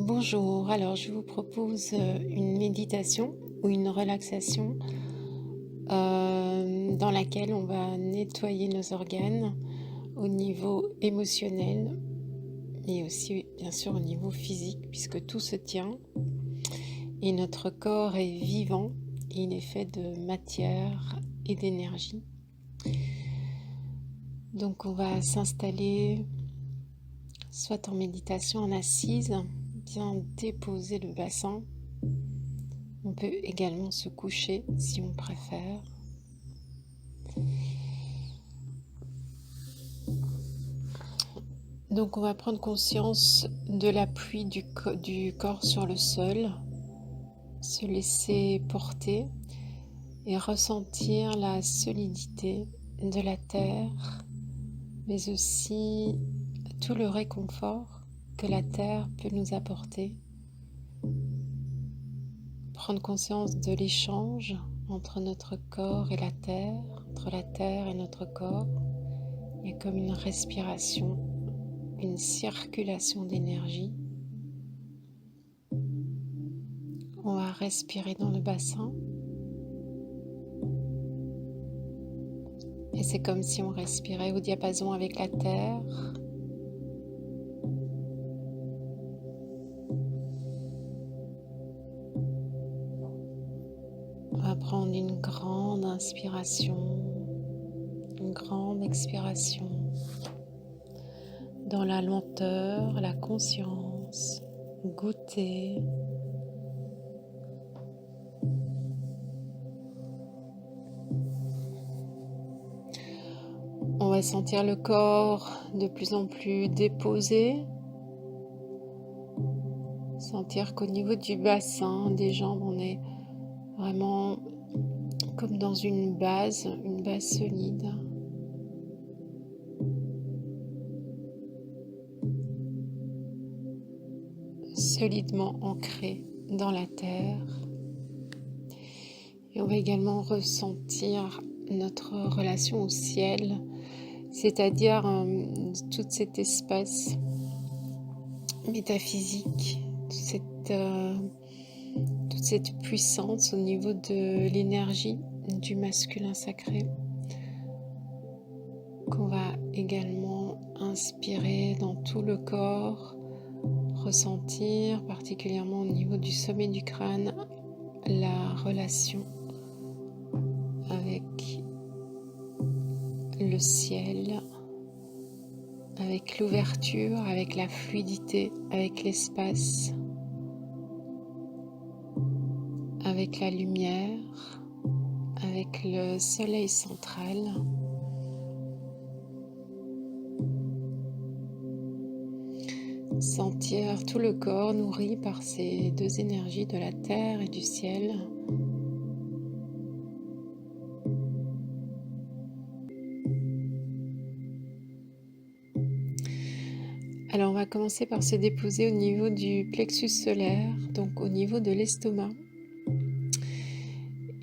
Bonjour, alors je vous propose une méditation ou une relaxation dans laquelle on va nettoyer nos organes au niveau émotionnel et aussi bien sûr au niveau physique puisque tout se tient et notre corps est vivant, il est fait de matière et d'énergie. Donc on va s'installer soit en méditation en assise, bien déposer le bassin. On peut également se coucher si on préfère. Donc on va prendre conscience de l'appui du corps sur le sol, se laisser porter et ressentir la solidité de la terre, mais aussi tout le réconfort que la terre peut nous apporter. Prendre conscience de l'échange entre notre corps et la terre, entre la terre et notre corps. Il y a comme une respiration, une circulation d'énergie. On va respirer dans le bassin. Et c'est comme si on respirait au diapason avec la terre. On va prendre une grande inspiration, une grande expiration. Dans la lenteur, la conscience, goûter. On va sentir le corps de plus en plus déposé. Sentir qu'au niveau du bassin, des jambes, on est vraiment comme dans une base solide. Solidement ancrée dans la terre. Et on va également ressentir notre relation au ciel, c'est-à-dire tout cet espace métaphysique, toute cette puissance au niveau de l'énergie du masculin sacré qu'on va également inspirer dans tout le corps, ressentir particulièrement au niveau du sommet du crâne la relation avec le ciel, avec l'ouverture, avec la fluidité, avec l'espace, avec la lumière, avec le soleil central. Sentir tout le corps nourri par ces deux énergies de la terre et du ciel. Alors on va commencer par se déposer au niveau du plexus solaire, donc au niveau de l'estomac.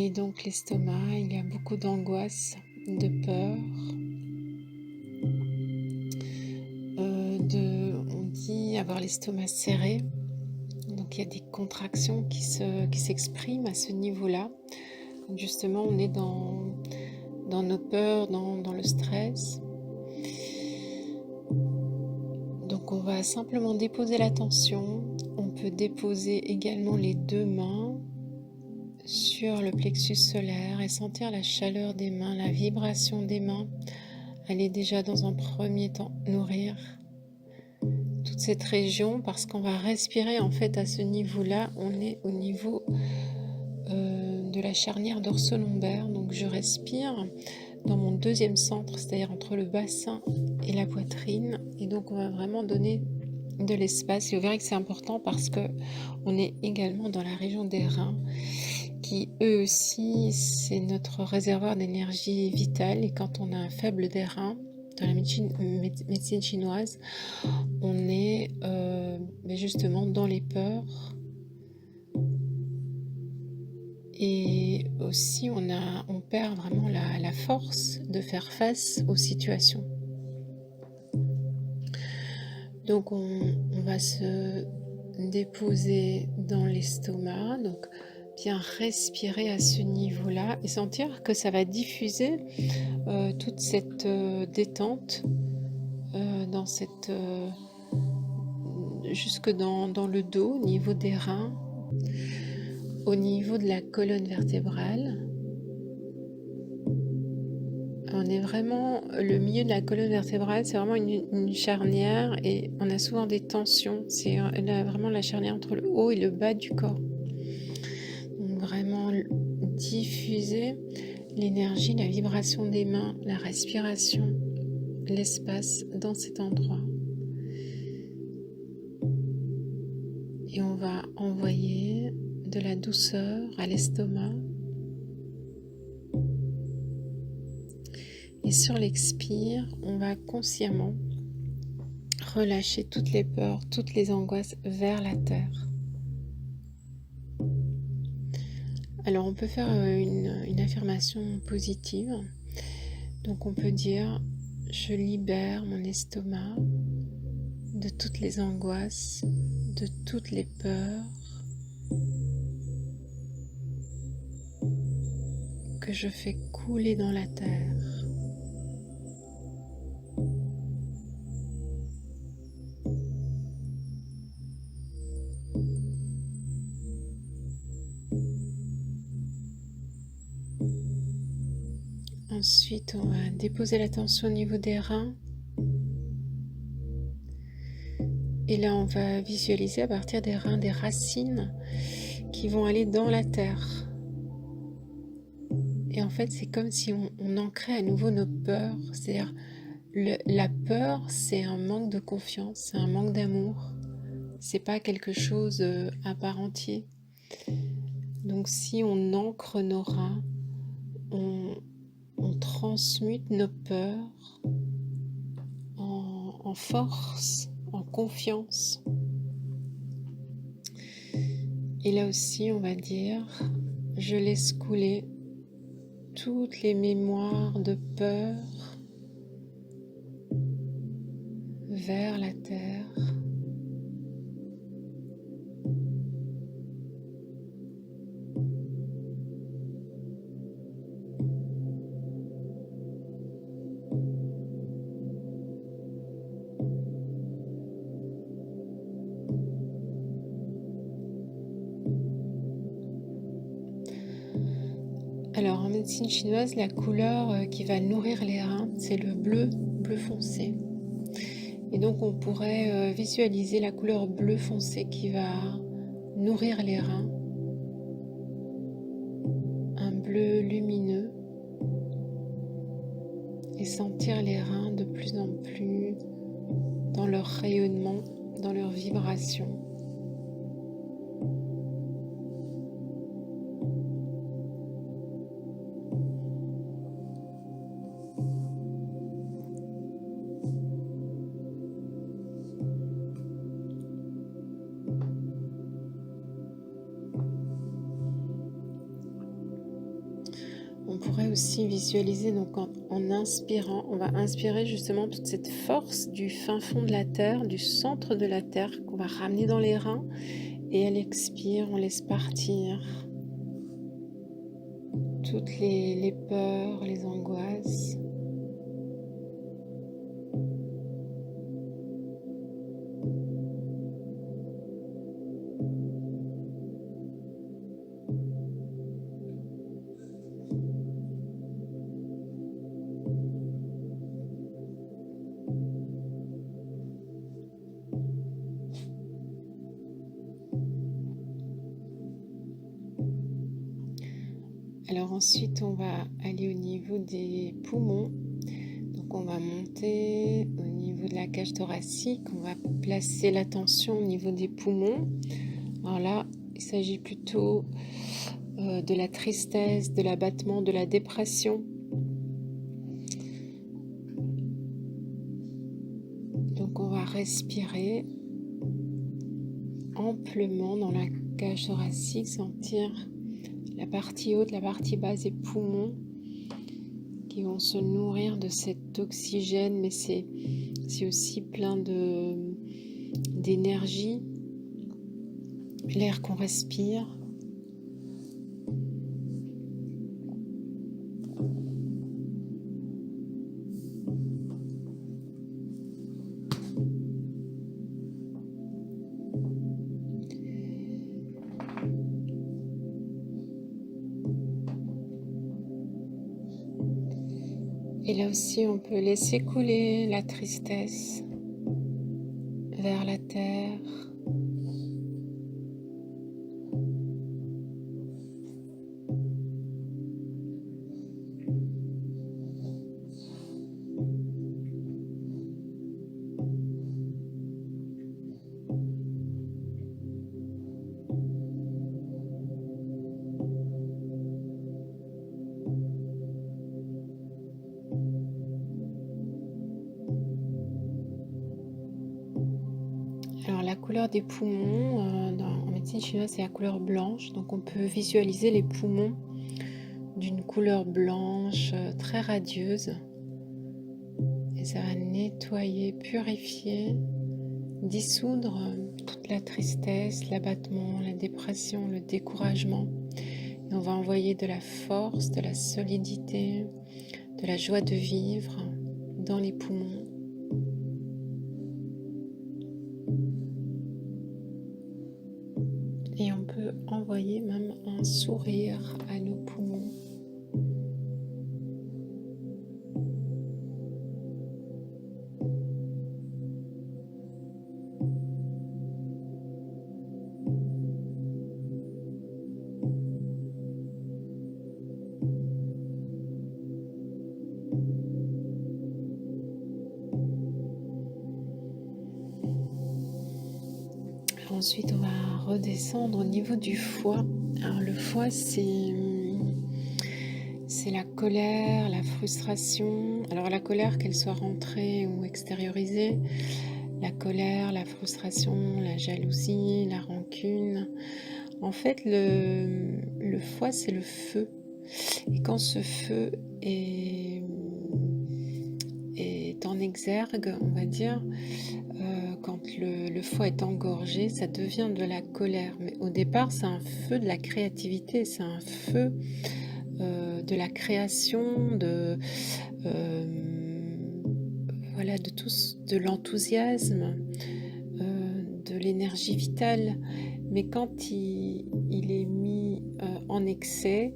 Et donc l'estomac, il y a beaucoup d'angoisse, de peur, on dit avoir l'estomac serré. Donc il y a des contractions qui s'expriment à ce niveau-là. Donc, justement, on est dans nos peurs, dans le stress. Donc on va simplement déposer la tension. On peut déposer également les deux mains sur le plexus solaire et sentir la chaleur des mains, la vibration des mains. Aller déjà dans un premier temps nourrir toute cette région parce qu'on va respirer en fait à ce niveau-là. On est au niveau de la charnière dorso-lombaire. Donc je respire dans mon deuxième centre, c'est-à-dire entre le bassin et la poitrine. Et donc on va vraiment donner de l'espace. Et vous verrez que c'est important parce que on est également dans la région des reins qui eux aussi c'est notre réservoir d'énergie vitale. Et quand on a un faible des reins, dans la médecine chinoise, on est justement dans les peurs. Et aussi, on perd vraiment la force de faire face aux situations. Donc, on va se déposer dans l'estomac, donc bien respirer à ce niveau-là et sentir que ça va diffuser toute cette détente dans cette, jusque dans le dos, au niveau des reins, au niveau de la colonne vertébrale. On est vraiment, le milieu de la colonne vertébrale, c'est vraiment une charnière et on a souvent des tensions. C'est vraiment la charnière entre le haut et le bas du corps. Donc vraiment diffuser l'énergie, la vibration des mains, la respiration, l'espace dans cet endroit. Et on va envoyer de la douceur à l'estomac. Et sur l'expire, on va consciemment relâcher toutes les peurs, toutes les angoisses vers la terre. Alors on peut faire une affirmation positive. Donc on peut dire « Je libère mon estomac de toutes les angoisses, de toutes les peurs que je fais couler dans la terre. » Ensuite, on va déposer l'attention au niveau des reins. Et là, on va visualiser à partir des reins des racines qui vont aller dans la terre. Et en fait, c'est comme si on ancrait à nouveau nos peurs. C'est-à-dire, la peur, c'est un manque de confiance, c'est un manque d'amour. C'est pas quelque chose à part entier. Donc, si on ancre nos reins, on transmute nos peurs en force, en confiance. Et là aussi, on va dire, je laisse couler toutes les mémoires de peur vers la terre. Alors en médecine chinoise, la couleur qui va nourrir les reins, c'est le bleu foncé. Et donc on pourrait visualiser la couleur bleu foncé qui va nourrir les reins. Un bleu lumineux. Et sentir les reins de plus en plus dans leur rayonnement, dans leur vibration. On pourrait aussi visualiser, donc en inspirant, on va inspirer justement toute cette force du fin fond de la terre, du centre de la terre qu'on va ramener dans les reins, et à l'expire, on laisse partir toutes les peurs, les angoisses. Alors ensuite, on va aller au niveau des poumons. Donc on va monter au niveau de la cage thoracique. On va placer l'attention au niveau des poumons. Alors là, il s'agit plutôt de la tristesse, de l'abattement, de la dépression. Donc on va respirer amplement dans la cage thoracique, sentir la partie haute, la partie basse des poumons qui vont se nourrir de cet oxygène, mais c'est aussi plein d'énergie. l'air qu'on respire. Et là aussi, on peut laisser couler la tristesse vers la terre. Alors la couleur des poumons, en médecine chinoise, c'est la couleur blanche. Donc on peut visualiser les poumons d'une couleur blanche très radieuse. Et ça va nettoyer, purifier, dissoudre toute la tristesse, l'abattement, la dépression, le découragement. Et on va envoyer de la force, de la solidité, de la joie de vivre dans les poumons. Et on peut envoyer même un sourire à nos poumons. Ensuite, on va redescendre au niveau du foie. Alors le foie, c'est la colère, la frustration. Alors la colère, qu'elle soit rentrée ou extériorisée, la colère, la frustration, la jalousie, la rancune. En fait, le foie, c'est le feu. Et quand ce feu est en exergue, on va dire, quand le foie est engorgé, ça devient de la colère. Mais au départ, c'est un feu de la créativité, c'est un feu de la création, voilà, de l'enthousiasme, de l'énergie vitale. Mais quand il est mis en excès,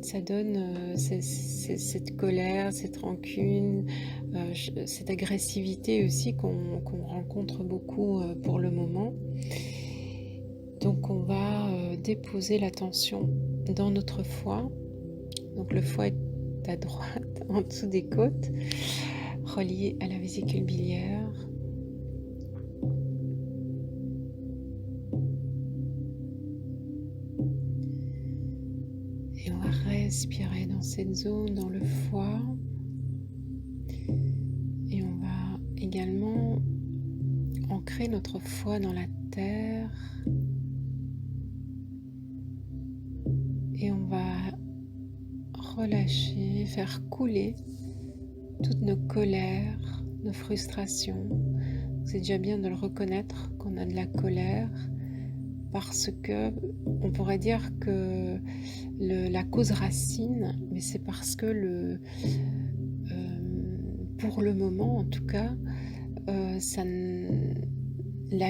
ça donne cette colère, cette rancune, cette agressivité aussi qu'on rencontre beaucoup pour le moment. Donc on va déposer l'attention dans notre foie. Donc le foie est à droite, en dessous des côtes, relié à la vésicule biliaire. Et on va respirer dans cette zone, dans le foie. Et on va également ancrer notre foie dans la terre. Et on va relâcher, faire couler toutes nos colères, nos frustrations. C'est déjà bien de le reconnaître qu'on a de la colère, parce que on pourrait dire que la cause racine, mais c'est parce que pour le moment en tout cas, la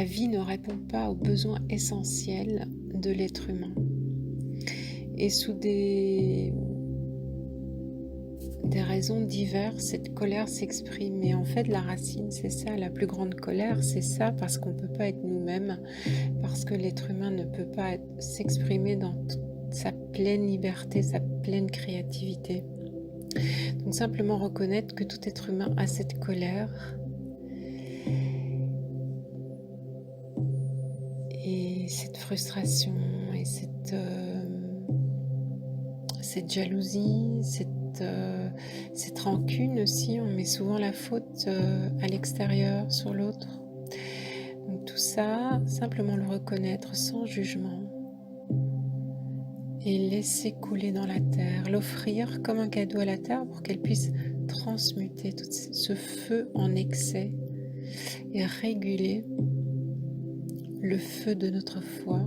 vie ne répond pas aux besoins essentiels de l'être humain. Et sous des raisons diverses, cette colère s'exprime. Mais en fait, la racine, c'est ça, la plus grande colère, c'est ça, parce qu'on ne peut pas être nous-mêmes, parce que l'être humain ne peut pas s'exprimer dans toute sa pleine liberté, sa pleine créativité. Donc simplement reconnaître que tout être humain a cette colère. Et cette frustration, et cette jalousie, cette rancune aussi. On met souvent la faute à l'extérieur, sur l'autre. Donc tout ça, simplement le reconnaître sans jugement et laisser couler dans la terre, l'offrir comme un cadeau à la terre pour qu'elle puisse transmuter tout ce feu en excès et réguler le feu de notre foi.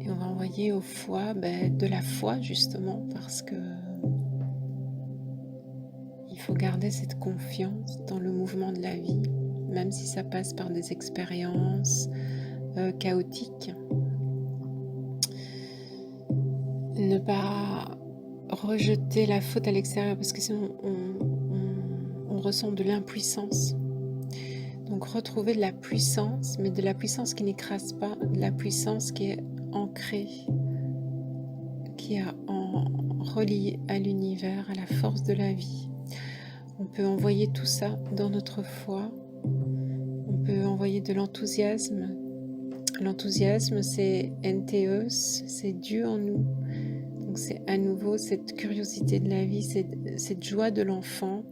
Et on va envoyer au foie de la foi justement parce que il faut garder cette confiance dans le mouvement de la vie, même si ça passe par des expériences chaotiques. Ne pas rejeter la faute à l'extérieur parce que sinon on ressent de l'impuissance. Donc retrouver de la puissance, mais de la puissance qui n'écrase pas, de la puissance qui est ancrée, qui est reliée à l'univers, à la force de la vie. On peut envoyer tout ça dans notre foi. On peut envoyer de l'enthousiasme. L'enthousiasme, c'est entheos, c'est Dieu en nous. Donc c'est à nouveau cette curiosité de la vie, cette joie de l'enfant.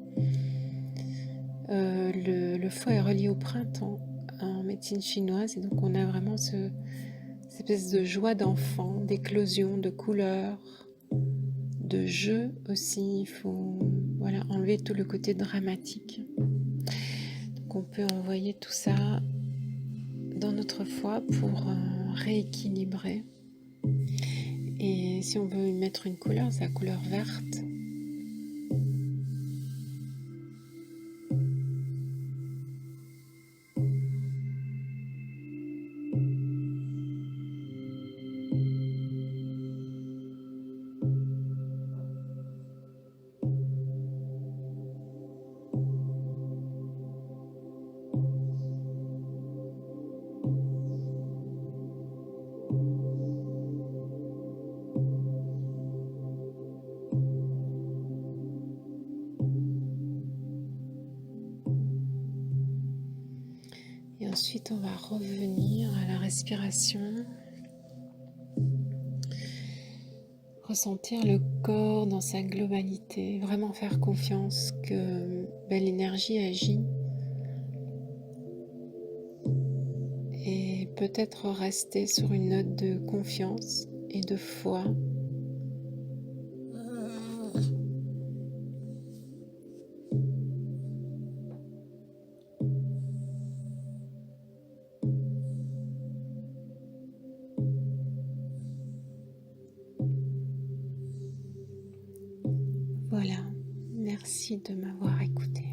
Le foie est relié au printemps en médecine chinoise et donc on a vraiment cette espèce de joie d'enfant, d'éclosion, de couleurs, de jeu aussi. Il faut enlever tout le côté dramatique. Donc on peut envoyer tout ça dans notre foi pour rééquilibrer. Et si on veut y mettre une couleur, c'est la couleur verte. Et ensuite, on va revenir à la respiration. Ressentir le corps dans sa globalité. Vraiment faire confiance que l'énergie agit. Et peut-être rester sur une note de confiance et de foi. Voilà, merci de m'avoir écouté.